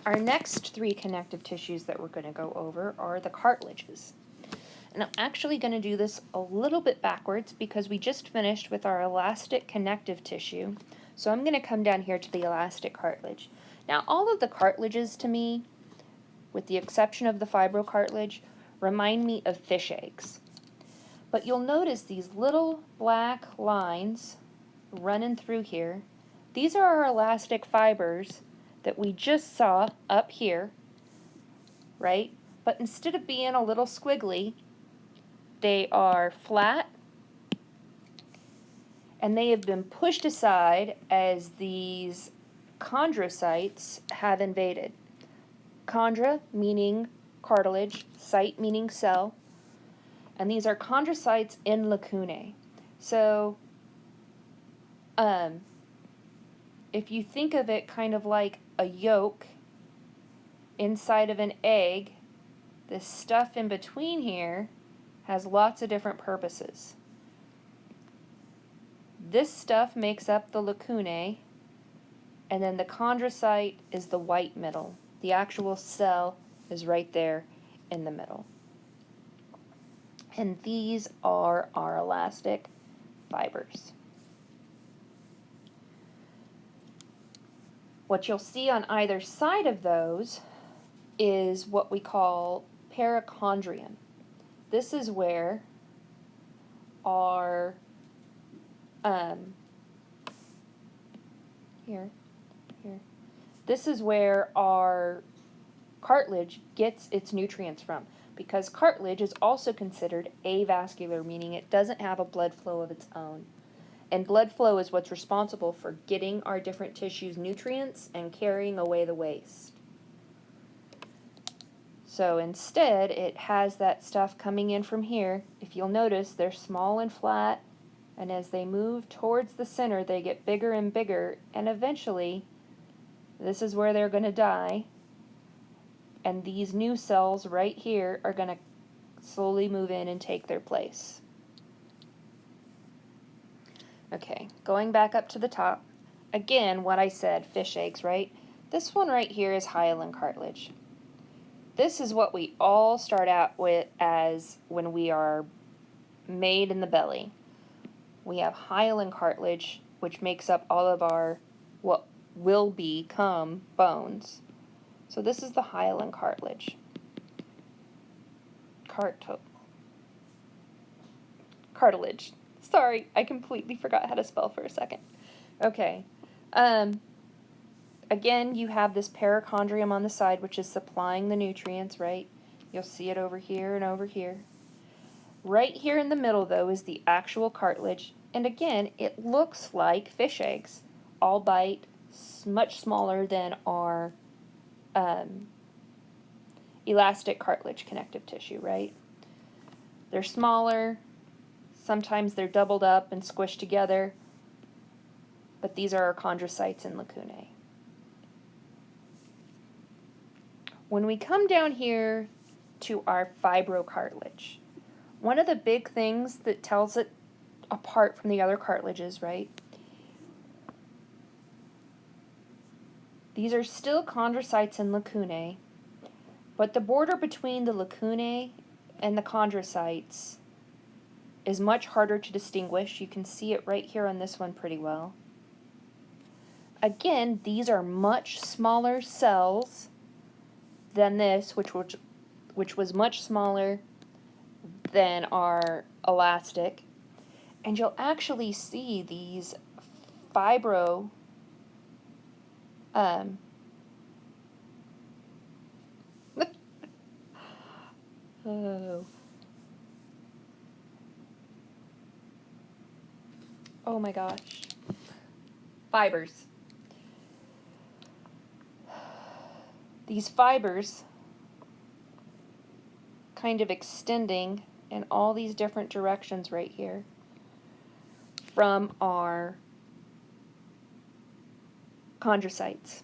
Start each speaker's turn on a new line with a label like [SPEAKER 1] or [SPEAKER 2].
[SPEAKER 1] Our next three connective tissues that we're going to go over are the cartilages. And I'm actually going to do this a little bit backwards because we just finished with our elastic connective tissue. So I'm going to come down here to the elastic cartilage. Now, all of the cartilages to me, with the exception of the fibrocartilage, remind me of fish eggs. But you'll notice these little black lines running through here. These are our elastic fibers that we just saw up here, right? But instead of being a little squiggly, they are flat, and they have been pushed aside as these chondrocytes have invaded. Chondra meaning cartilage, cyte meaning cell, and these are chondrocytes in lacunae. So, if you think of it kind of like a yolk inside of an egg, this stuff in between here has lots of different purposes. This stuff makes up the lacunae, and then the chondrocyte is the white middle. The actual cell is right there in the middle. And these are our elastic fibers. What you'll see on either side of those is what we call perichondrium. This is where our This is where our cartilage gets its nutrients from, because cartilage is also considered avascular, meaning it doesn't have a blood flow of its own. And blood flow is what's responsible for getting our different tissues nutrients and carrying away the waste. So instead, it has that stuff coming in from here. If you'll notice, they're small and flat, and as they move towards the center, they get bigger and bigger, and eventually, this is where they're going to die, and these new cells right here are going to slowly move in and take their place. Okay, going back up to the top. Again, what I said, fish eggs, right? This one right here is hyaline cartilage. This is what we all start out with as when we are made in the belly. We have hyaline cartilage, which makes up all of our what will become bones. So this is the hyaline cartilage. Cartilage. Sorry, I completely forgot how to spell for a second. Okay. Again, you have this perichondrium on the side, which is supplying the nutrients, right? You'll see it over here and over here. Right here in the middle, though, is the actual cartilage. And again, it looks like fish eggs, albeit much smaller than our elastic cartilage connective tissue, right? They're smaller. Sometimes they're doubled up and squished together. But these are our chondrocytes and lacunae. When we come down here to our fibrocartilage, one of the big things that tells it apart from the other cartilages, right? These are still chondrocytes and lacunae, but the border between the lacunae and the chondrocytes is much harder to distinguish. You can see it right here on this one pretty well. Again, these are much smaller cells than this, which was much smaller than our elastic. And you'll actually see these fibro oh my gosh. Fibers. These fibers kind of extending in all these different directions right here from our chondrocytes.